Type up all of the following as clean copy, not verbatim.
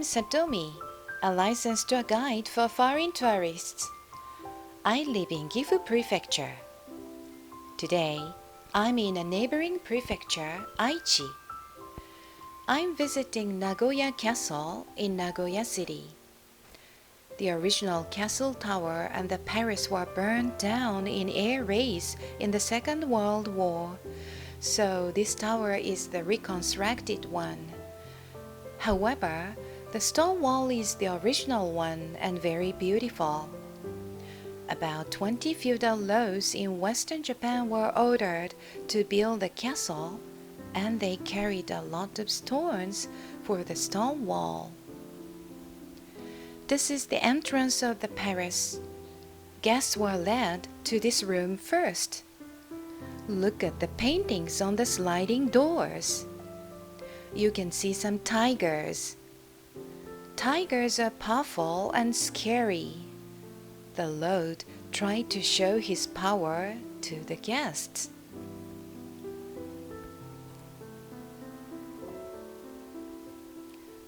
Satomi, a licensed tour guide for foreign tourists. I live in Gifu Prefecture. Today, I'm in a neighboring prefecture, Aichi. I'm visiting Nagoya Castle in Nagoya City. The original castle tower and the palace were burned down in air raids in the Second World War, so this tower is the reconstructed one. However, the stone wall is the original one and very beautiful. About 20 feudal lords in Western Japan were ordered to build the castle, and they carried a lot of stones for the stone wall. This is the entrance of the palace. Guests were led to this room first. Look at the paintings on the sliding doors. You can see some tigers. Tigers are powerful and scary. The Lord tried to show his power to the guests.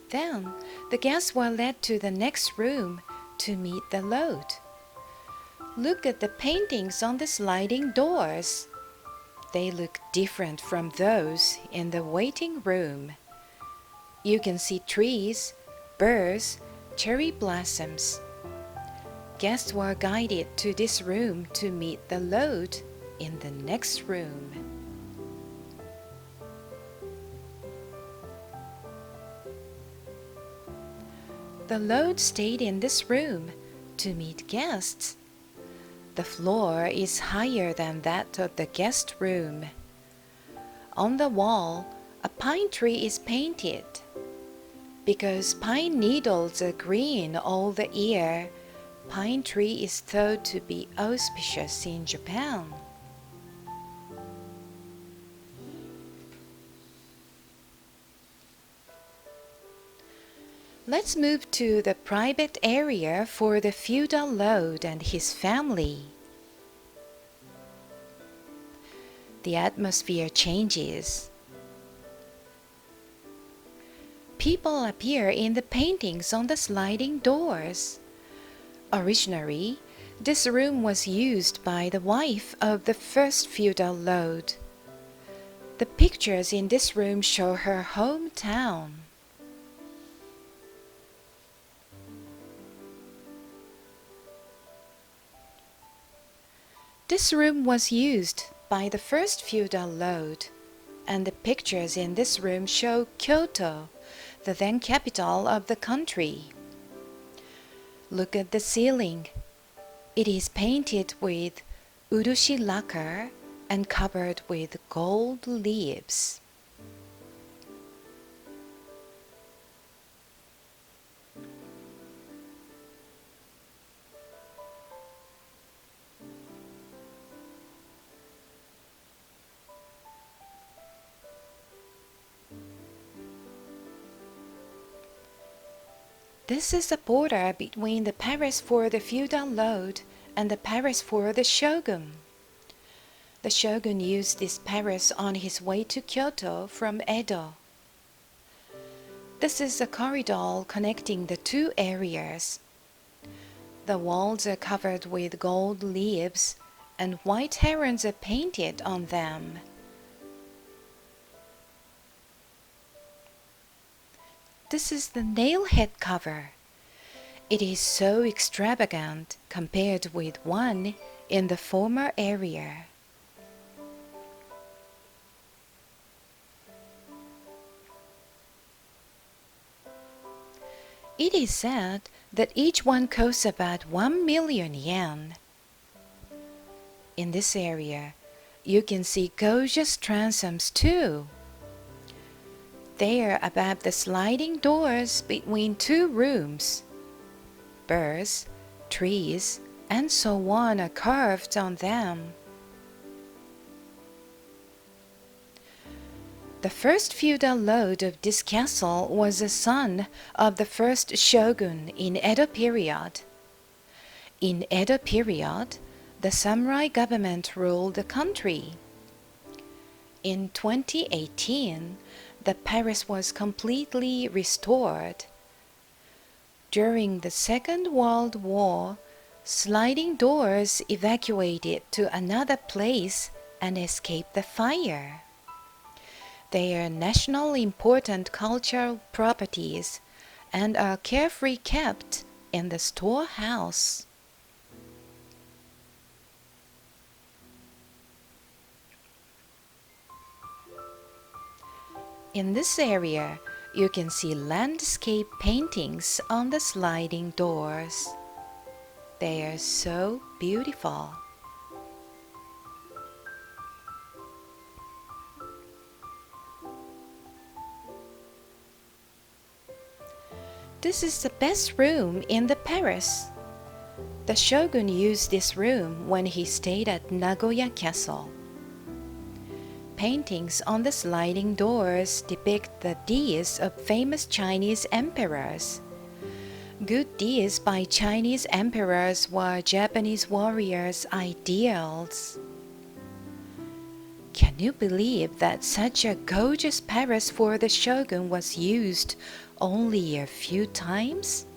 Then the guests were led to the next room to meet the Lord. Look at the paintings on the sliding doors. They look different from those in the waiting room. You can see trees, birds, cherry blossoms. Guests were guided to this room to meet the Lord in the next room. The Lord stayed in this room to meet guests. The floor is higher than that of the guest room. On the wall, a pine tree is painted. Because pine needles are green all the year, pine tree is thought to be auspicious in Japan. Let's move to the private area for the feudal lord and his family. The atmosphere changes. People appear in the paintings on the sliding doors. Originally, this room was used by the wife of the first feudal lord. The pictures in this room show her hometown. This room was used by the first feudal lord, and the pictures in this room show Kyoto, the then capital of the country. Look at the ceiling. It is painted with urushi lacquer and covered with gold leaves. This is the border between the palace for the feudal lord and the palace for the shogun. The shogun used this palace on his way to Kyoto from Edo. This is a corridor connecting the two areas. The walls are covered with gold leaves, and white herons are painted on them. This is the nail-head cover. It is so extravagant compared with one in the former area. It is said that each one costs about 1 million yen. In this area, you can see gorgeous transoms too. They are above the sliding doors between two rooms. Birds, trees, and so on are carved on them. The first feudal lord of this castle was a son of the first shogun in Edo period. In Edo period, the samurai government ruled the country. In 2018, the palace was completely restored. During the Second World War, sliding doors evacuated to another place and escaped the fire. They are nationally important cultural properties and are carefully kept in the storehouse. In this area, you can see landscape paintings on the sliding doors. They are so beautiful. This is the best room in the palace. The shogun used this room when he stayed at Nagoya Castle. Paintings on the sliding doors depict the deeds of famous Chinese emperors. Good deeds by Chinese emperors were Japanese warriors' ideals. Can you believe that such a gorgeous palace for the shogun was used only a few times?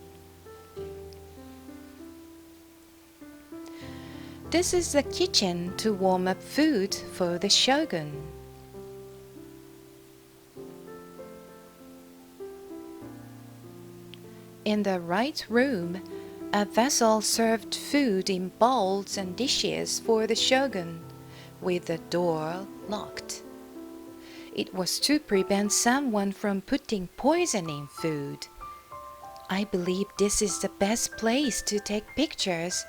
This is the kitchen to warm up food for the shogun. In the right room, a vessel served food in bowls and dishes for the shogun, with the door locked. It was to prevent someone from putting poison in food. I believe this is the best place to take pictures.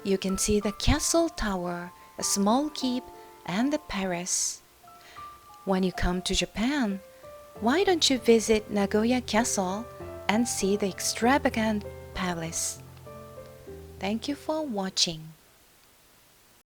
You can see the castle tower, a small keep, and the palace. When you come to Japan, why don't you visit Nagoya Castle and see the extravagant palace? Thank you for watching.